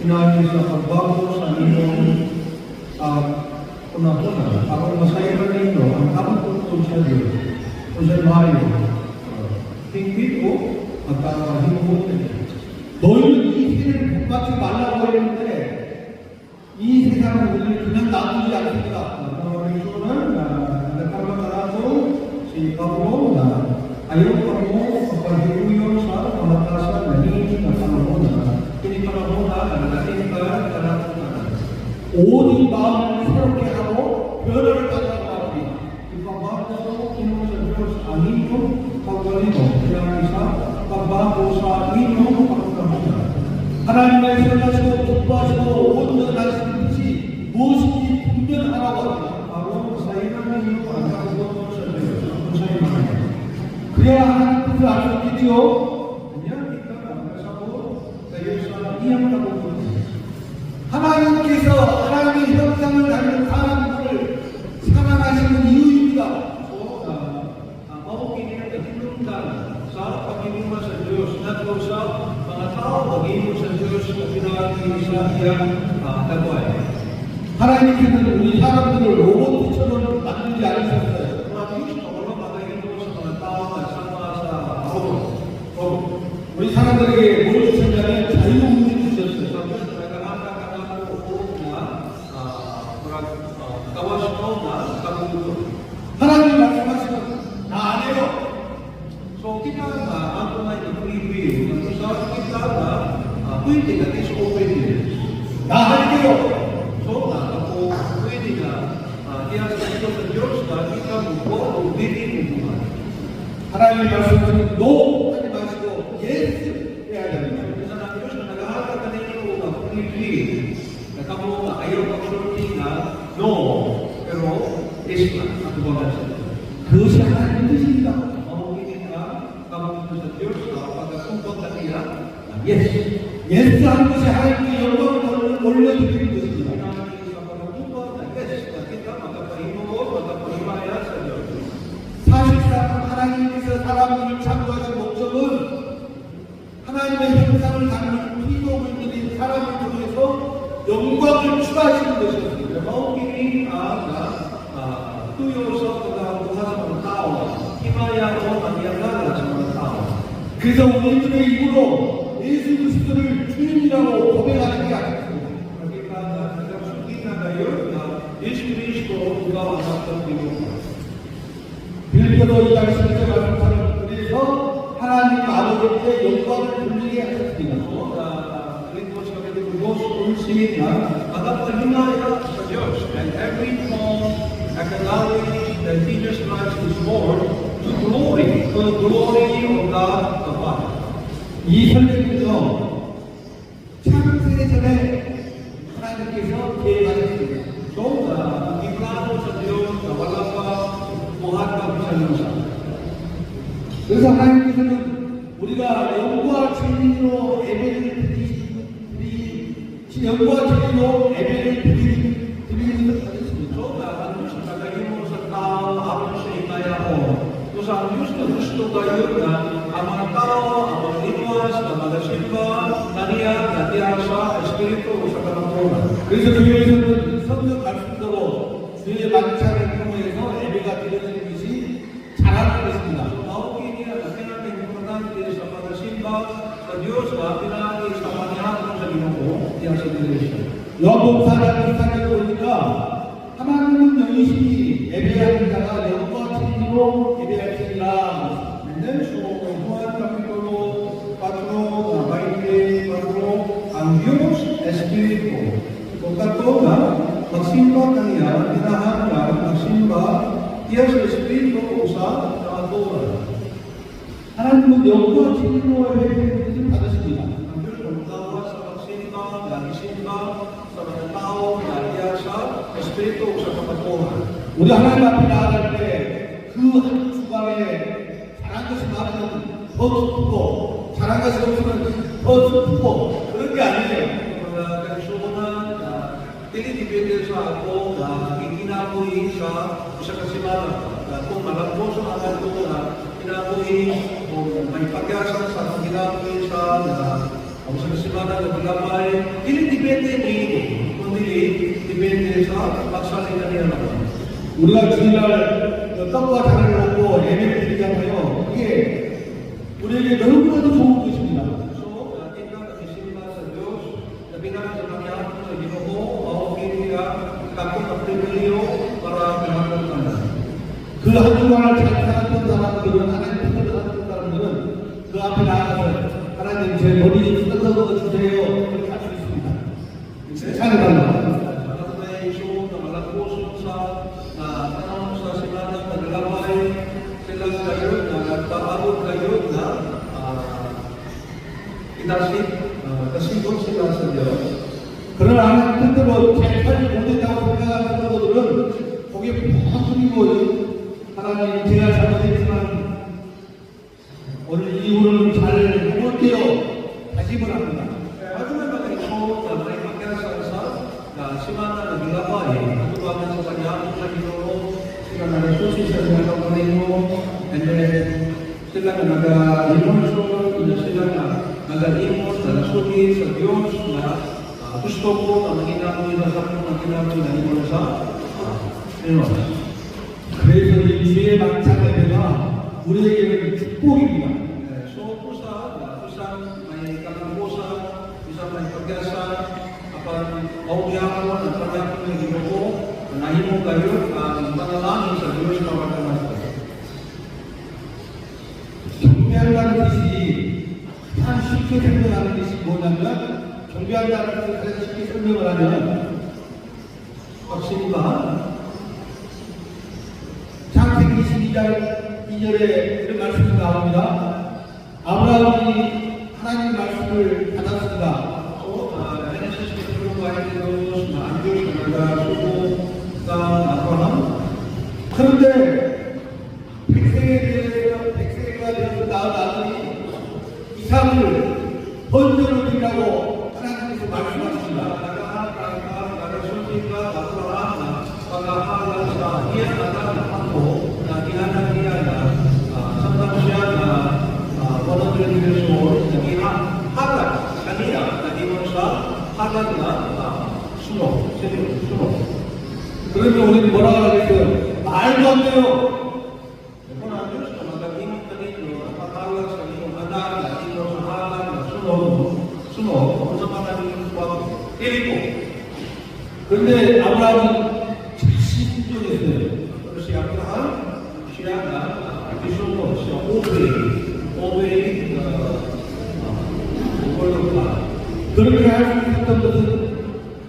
S2: inaayos sa pagbago sa iyong una-una. Ako masaya ninyo ang kapatungkol sa Diyos o sa Mayo. Hindi ko magkakahimuhot nila.
S1: 너희는 이 세대를 복받지 말라고 했는데 이 세상은 우리를 그냥 놔두지 않습니다.
S2: Panginoon nagpapakalato si Paulo na ayaw pa mo pagpahiruyon sa pamatasan na hindi na panahon na pinipanahon na natin ka kanapunan.
S1: 오직 마음을 새롭게 하고 변화를 가져가고 합니다.
S2: Ipabago Panginoon sa Diyos ang inyong pagbalino kaya isa pagbago sa inyong pagkamunan.
S1: 하나님의 선하시고 기뻐하시고 온전한 하시는 뜻이 무엇인지 분별하라고 합니다.
S2: Ako sa ilang ninyo ang kagutom sa Diyos ang sa ilang.
S1: 그래야 하나님 뜻을 알 수 있겠지요.
S2: Kanya kita magkasabot kayo sa iyang kagutom.
S1: 하나님께서 하나님의 형상을 닮은 사람들을 사랑하시는 이유입니다.
S2: Mabuking nagkatinundan sa pag-inuman sa Diyos na sa mga tao mag-inuman sa Diyos na pinagin sa iyang dagway.
S1: 하나님께서는 우리 사람들을 로봇처럼 만들지 않으셨어요.
S2: Mga Diyos na wala mag-inuman sa mga tao at sama sa robot.
S1: 우리 사람들에게 뭘 주셨냐면 자유의지를 주셨어요.
S2: Sa Diyos na nagkakakakakakakak na kawas mo na kagutom.
S1: 하나님 말씀하시면 나 안 해요.
S2: So kita ang tunay na preview ng sa kita na pwede na disobedience.
S1: 나 할게요.
S2: So ako pwede na diyan sa ito sa Diyos na kita mo o hindi mo buhay.
S1: 하나님 말씀하시면 no 하지 마시고 yes 해야 됩니다.
S2: Sa ng Diyos na nag-aaral ka ninyo na preview na kamo na ayaw magsulti na no, pero yes na ang buwan sa Diyos.
S1: 그것이 하나님의 뜻입니다.
S2: Mamukinig ka kamo sa Diyos na pagkasumpot na niya yes.
S1: yes 하는 것이 하나님께 영광을 올려드리는 것입니다. 사실상 하나님께서 사람들을 창조하신 목적은 하나님의 형상을 담는 피조물 들인 사람을 통해서 영광을 추구하시는 것이었습니다. 그래서 우리들의 입으로 예수 그리스도를 주님이라고 고백하는 게 아닙니다. 빌립보서 2장 10절 말씀처럼 그래서 하나님 아버지께 영광을 돌리게 하셨습니다.
S2: And every tongue acknowledge that Jesus Christ is Lord to the glory of God the Father.
S1: 이 설명은요, 창세 전에 하나님께서 계획하셨습니다.
S2: So, iplano sa Diyos na wala pa buhat ng isalusa.
S1: 그래서 하나님께서는 우리가 영과 진리로 예배를 영과 진리로 예배를 드리는 것을 하셨습니다.
S2: So, ang Diyos na nagahimo sa tao ayon sa ikaya ko. So, sa ang Diyos na gusto kayo na ang mga tao, ang mga liwas, ang mga simba, naniyak, natiyak sa Espiritu o sa kanaturan.
S1: 그래서 교회에서는 성경 말씀대로 주의 만찬을 통해서 예배가 드려지는 것이 잘하는 것입니다.
S2: Maukini ang pinaka-importante sa pagsimba sa Diyos na pinagi sa manihang sa Ginoo diyan sa iglesia.
S1: 요한복음 4장 14절에 보니까 하나님은 영이시니 예배하는 자가 영과 진리로 예배할지니라.
S2: And then, so, Juan Kapitulo 4, ang Diyos Espiritu. Kung kato na, magsimba kaniya, hinahanggang magsimba, iya sa Espiritu o sa kaaturan.
S1: 하나님은 영과 진리로 예배를 받으십니다.
S2: Ang Diyos magtawa sa magsimba, nagisimba, sa mga tao, iya sa Espiritu o sa kaaturan.
S1: 우리 하나님 앞에 나아갈 때 그 한 주간에 잘한 것이 많으면 더 더 슬프고 잘한 것이 없으면 더 슬프고 그런 게 아니에요.
S2: Mga kaigsuonan, dili depende sa ako na ginabuhi sa usa ka semana. Kung malambot sa mga ito na ginabuhi o may pag-asa sa ginabuhi sa usa ka semana na gilabay, dili depende ni kundi depende sa pagsalita niya naman.
S1: 우리가 주일날 떡과 잔을 먹고 예배를 드리잖아요. 이게 우리에게 너무나도 좋은 것입니다.
S2: So, tingnan ang isimba sa Diyos, na binang sa kanyang na Ginoo, maugin niya kapag ang pribilyo para mahagaltanan.
S1: 그 한 주간을 잘 살았던 사람들은 하나님 뜻을 살았던 사람들은 그 앞에 나가서 하나님 제 머리 뜯어서 주세요 그렇게 할 수 있습니다. 세상에
S2: At may iso na malagpuson sa tanong sa silanang naglalabay, silang kayo na nagpaabot kayo na kasigot sila sa Diyos.
S1: 그러나 하나님 뜻대로 제 편이 못했다고 생각하는 사람들은 거기에 푹 숨기고 하나님 제가 잘못했지만 오늘 이후로는 잘 해볼게요 다짐을 합니다.
S2: Haduman mga iso na may pagkasa sa simana na naglalabay, natutuwagan sa kanyang sa Ginoo, sila na nasusi sa mga kapalingo, and then sila na nag-imonson, sila na nag-imon, na nasugi sa Diyos, na gusto ko ang ginamoy na sa kong ginamoy na imon sa Diyos.
S1: 그래서 이 주의 막창 예배가 우리에게는 축복입니다.
S2: So, kusang may kalambusan, isang may pag-asa, kapag maugyawan at pagyapon ng Ginoo, nahimo kayo ang panalangin sa Diyos kapag
S1: 경배한다는 뜻이 참 쉽게 설명하는 뜻이 뭐냐면 경배한다는 뜻을 쉽게 설명을 하면
S2: pagsimbahan.
S1: 창세기 22장 2절에 이런 말씀이 나옵니다. 아브라함이 하나님 말씀을 받았습니다.
S2: So, Genesis capítulo 42, na ang Diyos na nagsubo kang Abraham.
S1: 그런데 백세가 되어서 낳은 아들이 이삭을 번제로 드리라고 하나님께서 말씀하십니다. 그러면 우리는 뭐라고 하겠어요? 말도 안 돼요. 그런데 아브라함은 즉시 순종했어요.
S2: Si Abraham, siya na isunod siya obey word of God.
S1: 그렇게 할 수 있었던 것은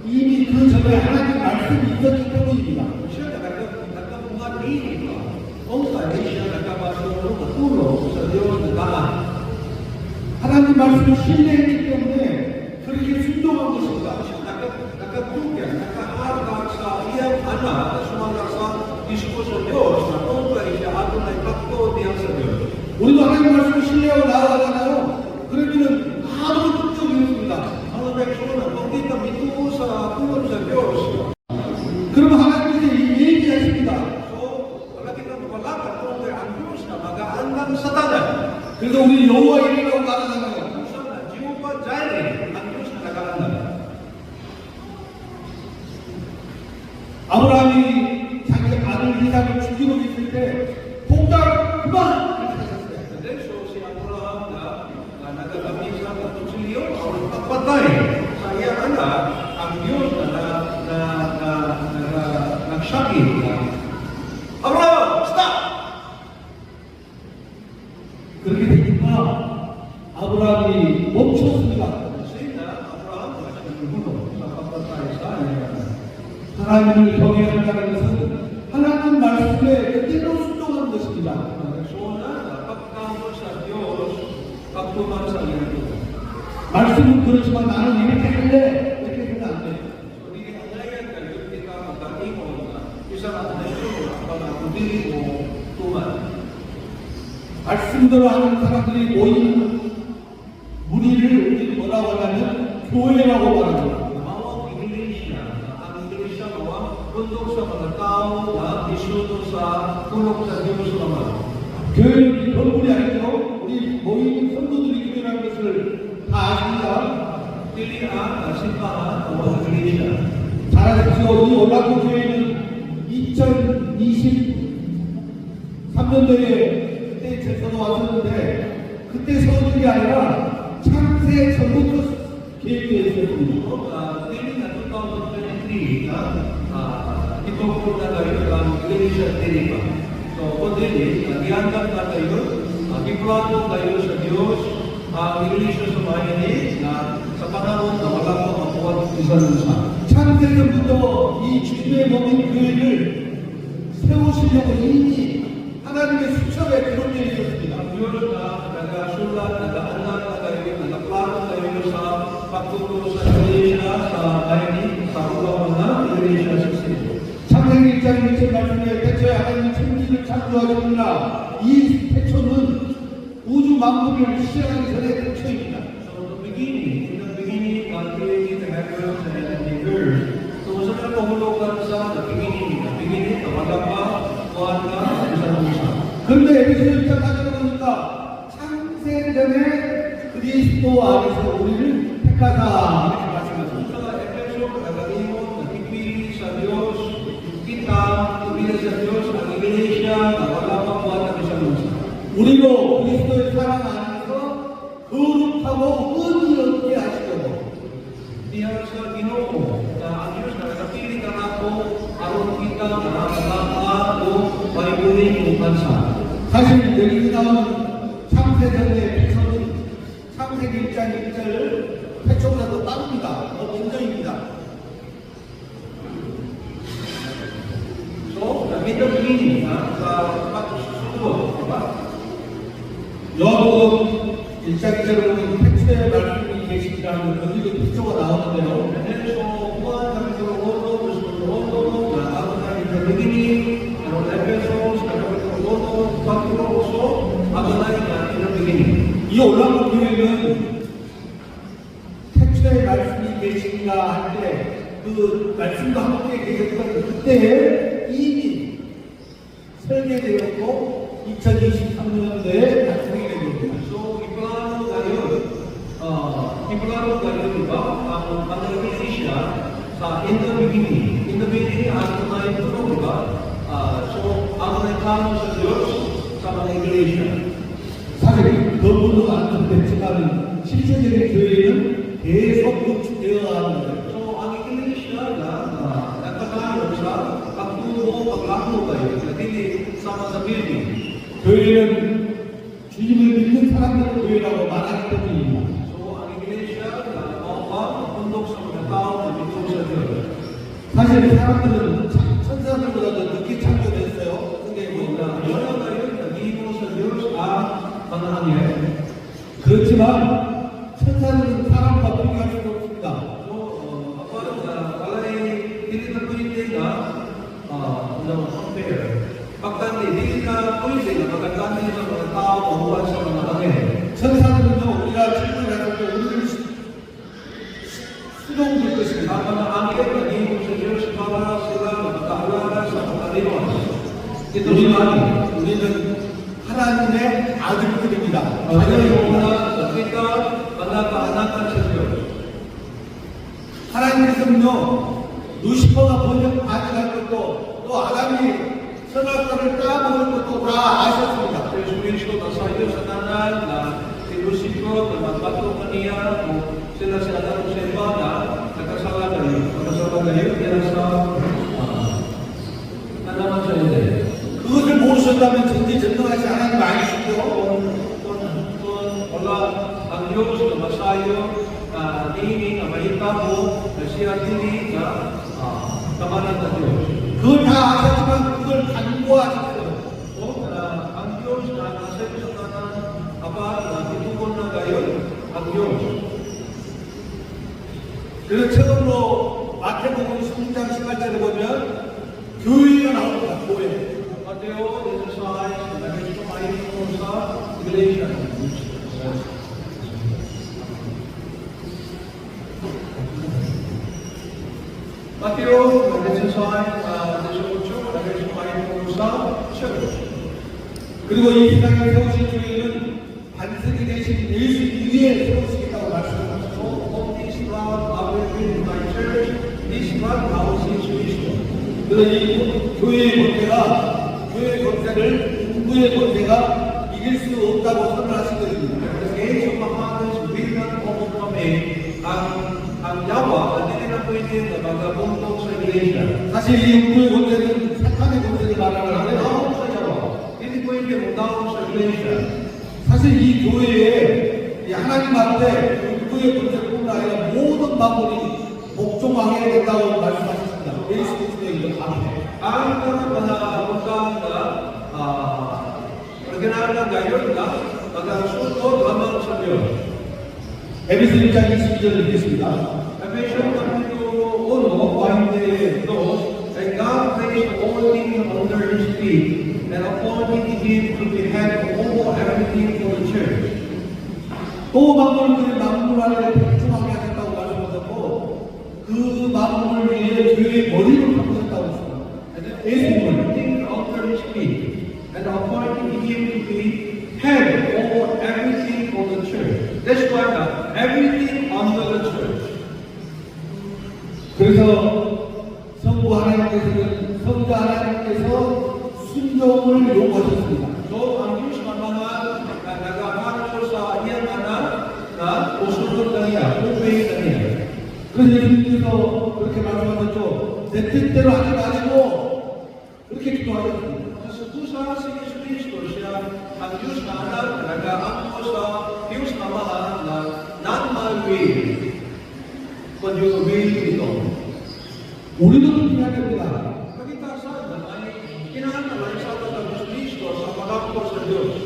S1: 이미 그 전에 하나님 말씀이 있었기 때문입니다.
S2: Siya nagkabuhat ini pa. Kung tayo siya nagkabasuro matulog sa Diyos na daan.
S1: 하나님 말씀을 신뢰했기 때문에 그렇게 순종한 것입니다.
S2: Nagkabugyan, nagkaharap sa iyang anak na sumangat sa dispo sa Diyos na kung tayo siya ato na ipakto diyan sa Diyos.
S1: 우리도 하나님 말씀을 신뢰하고 나아가잖아요. 그러면은 아무런 걱정이 없습니다.
S2: Ang nagsunan, kung di kami tuo sa tulong sa Diyos,
S1: 그러면 하나님께서 얘기하십니다.
S2: so, wala kita mapalakad kung tayo ang Diyos na mag-aandam sa tanan.
S1: 그래서 우리 여호와 이름이라고 말하잖아요.
S2: Sana, Jehovah Jireh, ang Diyos na nag-aandam.
S1: 아브라함이 자기 아들 이삭을 죽이고 있을 때 공작 그만 이렇게 하셨어요.
S2: And then, so, si Abraham na nagkakabisa ng tutsilyo o pagpatay sa iyang anak, ang Diyos na nagsakit na, Abraham, stop!
S1: 그렇게 되니까 아브라함이 멈췄습니다.
S2: Kasi na, Abraham, sa pagpatay sa iyang anak.
S1: 하나님을 경외한다는 것은 하나님 말씀에 그대로 순종하는 것입니다.
S2: Persona na pagkamot sa Diyos, pagtuman sa iyang ito.
S1: 말씀은 그렇지만 나는 이렇게 할래 이렇게 하면 안 돼.
S2: So, di ang ngayon kayo, kita magkalimon na isa na ito, pag-akudili mo tuman.
S1: 말씀대로 기도를 하는 사람들이 모이는 무리를 우리 뭐라고 하냐면 교회라고 말합니다.
S2: Mawag iglesia, ang iglesia mawag bundok sa mga tao na isuto sa tulog sa Diyos naman.
S1: 교회는 건물이 아니고 우리 모이는 성도들이 교회라는 것을 다 아십니다.
S2: Dili ang simbahan o iglesia.
S1: 잘 아십시오. 이 올라프 교회는 2023년도에 그때 저도 왔었는데 그때 세워진 게 아니라 창세 전부터 계획되어 있었습니다.
S2: Dili na 2023 ito po na kayo ang iglesia dili pa. So, kung dili, gihanap na kayo, giplano kayo sa Diyos, ang iglesia sa Mayani na sa panahon na wala pa makuha isa-isa.
S1: 창세 전부터 이 주님의 몸인 교회를 세우시려고 이미 하나님의 수첩에 기록되어 있었습니다.
S2: Ang Diyos na nagasulat, nag-aanan na kayo, nagplano kayo sa pagtuturo sa iglesia, sa Mayani, sa ulawang na iglesia sa Sino.
S1: 창세기 1장 1절 말씀에 태초에 하나님이 천지를 창조하셨으나 이 태초는 우주 만물을 시작하기 전에 태초입니다.
S2: So, in the beginning, God created the heavens and the earth. So, sa nagpahulugan sa the beginning, wala pa, kuhan ka, isa-isa.
S1: 그런데 에베소 1장 4절에 보니까 창세전에 그리스도 안에서 우리를 택하사 이렇게 말씀하셨습니다.
S2: Sa Efeso, nagalimot, nagpipili sa Diyos, kita, pipili sa Diyos, ang iglesia, na wala pa kuhan ka, isa-isa.
S1: 우리로 그리스도의 사랑 안에서 거룩하고 의미 얻게 하시려고
S2: Diyan sa Ginoo, na ang Diyos na nakapili ka na ako, aron kita na nakakala o paibuling bansa.
S1: 사실 여기 나오는 창세전의 백성은 창세기 1장 1절 태초보다도 빠릅니다. 더 먼저입니다.
S2: So, in the beginning, sa pagsusunod, di ba?
S1: 요한복음 1장 1절에 보면 태초에 말씀이 계시니라는 여기도 태초가 나오는데요.
S2: And then, so, Juan kapitulo 1, versículo 1, na ako na in the beginning, ano, Efesos, kapitulo 1, kapitulo 8, ako na in the beginning.
S1: 이 올라온 교회는 태초에 말씀이 계시니라 할 때 그 말씀과 함께 계셨던 그때 이미 설계되었고 2023년도에 작성이 됩니다.
S2: So, iplano kayo, di ba? Ang iglesia sa in the beginning, ako na yung tunog, di ba? So, ako na yung plano sa Diyos sa mga iglesia.
S1: 사실 너무도 안 됐지만 실제적인 교회는 계속 구축되어 가는 거예요.
S2: So, ang iglesia na nagpatalo sa pagtubo, paglako kayo, hindi sama sa building.
S1: 교회는 주님을 믿는 사람들의 교회라고 말하기 때문입니다.
S2: So, ang iglesia na mapundok sa mga tao na bitong sa Diyos.
S1: 사실 사람들은 천사들보다도 늦게 창조됐어요. 근데 뭐
S2: Wala kayo, nag-ibo sa Diyos ang mga anghel.
S1: 그렇지만 천사들은 사람과 비교할 수 없습니다.
S2: So, walay dili na pwede na compare. Pagkandi, dili na pwede na magkakandi sa mga tao mahuwan sa mga anghel.
S1: 천사들은요 우리가 질문을 할 때 우리를 수동줄 것입니다.
S2: Ang mga anghel nag-ibo sa Diyos para sila magkaalala sa pagkaliwan. Ito si Mani.
S1: 우리는 하나님의 아들들입니다.
S2: Ayaw na sa kita, panaka-anakan sa Diyos.
S1: 하나님께서는요 루시퍼가 번역 가져갈 것도 또 아담이 선악과를 따먹을 것도 다 아셨습니다.
S2: Yesus Kristo na sa iyo sa tanan na sinusikot na magpatong kaniya kung sila sa Adamo sa iba na nagkasala kayo kaya sa naman sa iyo.
S1: 그것을 모르셨다면 전지전능하지 하나님 아니시죠?
S2: Kung wala ang Diyos na masayo na nining na mahitabo na siya dili na kamanan ng Diyos.
S1: 그걸 다 아셨지만 그걸 간구하셨어요.
S2: Ang Diyos na nasa iyo sa tanan aba na titukon na kayo ang Diyos.
S1: 그래서 처음으로 마태복음 16장 18절에 보면 교회가 나옵니다. 교회.
S2: Mateo 16, nag-explain mo sa iglesia creation of which possess. Matthew, this is why this is why church.
S1: 그리고 이 세상에 세우신 교회는 반석이 되신 예수 위에 세우시겠다고 말씀하셨죠.
S2: So, this ground I will build my church, this ground house is Jerusalem.
S1: 그래서 이 교회의 권세가 교회의 권세를 인구의 권세가 이길 수 없다고 선언하시거든요.
S2: The gates of Bahamas will not overcome it. Ang Yawa, hindi na pwede na magabundok sa iglesia.
S1: 사실 이 인구의 권세는 사탄의 권세를 말하는
S2: Ang
S1: 건데
S2: tao sa Yawa, hindi pwede magdaw sa iglesia.
S1: 사실 이 교회에 이 하나님 앞에 인구의 권세뿐 아니라 모든 만물이 복종하게 된다고 말씀하셨습니다. 예수 그리스도의 이름 앞에.
S2: Ang mga organada ngayon na magkasunod lamang sa Diyos.
S1: 에베소 1장 22절을 읽겠습니다.
S2: Ephesians capítulo 1, 22, and God placed all things under His feet, and appointed Him to be head over everything for the church.
S1: 또 만물들이 만물 안에 복종하게 하셨다고 말씀하셨고 그 만물을 위해 교회의 머리를 바꾸셨다고 했습니다.
S2: And then everything under His feet, and appointed Him to be head over everything for the church. That's why everything under the church.
S1: 그래서 성부 하나님께서는 성자 하나님께서 순종을 요구하셨습니다.
S2: So, ang Diyos naman nag-aano sa iyang anak na usunod na niya, obey na niya.
S1: 그래서 예수님께서 그렇게 말씀하셨죠. 내 뜻대로 하지 마시고 그렇게 기도하셨습니다.
S2: Sa pusa si Yesu Cristo siya ang Diyos na anak na nag-aano sa Diyos na mahal na not my will, but your will be done.
S1: 우리도 그렇게 해야 됩니다.
S2: Nakita saan ay kinahanglan sa ating Diyos Cristo sa pagkakto sa Diyos.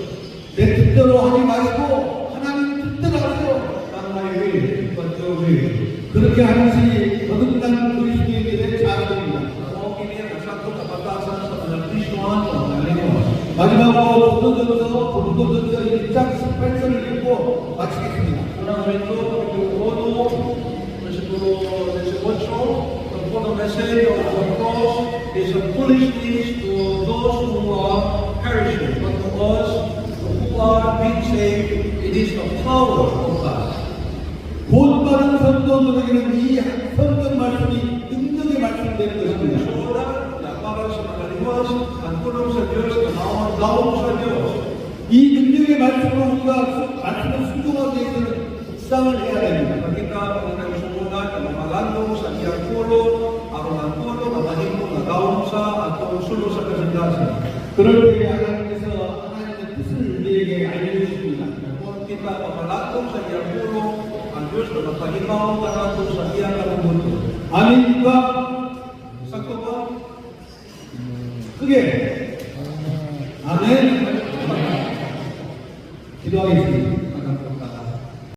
S1: 내 뜻대로 하지 마시고 하나님 뜻대로 하세요.
S2: Not my will, but your will.
S1: 그렇게 하는 것이 거듭난 그리스도인들의 자세입니다.
S2: Ako kini ang sakto kapatasan sa mga Kristohan o nalingos.
S1: 마지막으로 고린도전서 1장 18절을 읽고 마치겠습니다.
S2: Unang Korinto, kapitulo 1, versículo 18, for the message of the cross is a foolishness to those who are perishing, but to us who are being saved, it is the power of God.
S1: 본받은 성도들에게는 이 성경 말씀이 능력의 말씀이 되는 것입니다.
S2: Surat na para sa mga liwas, ang tulong sa Diyos, ang daon sa Diyos.
S1: 이 능력의 말씀으로 우리가 말씀을 순종하기 위해서는 묵상을 해야 됩니다.
S2: Kita ang nagsumunod ang malandong sa iyang pulo, aron ang pulo na mahimong na daon sa atong sulo sa kasindasan.
S1: 그럴 때 하나님께서 하나님의 뜻을 우리에게 알려주십니다.
S2: Kung kita pamalatong sa iyang pulo, ang Diyos na magpahimaw ka nato sa iyang kalubuto.
S1: 아멘과
S2: Sakto ba?
S1: 크게 아멘 기도하겠습니다.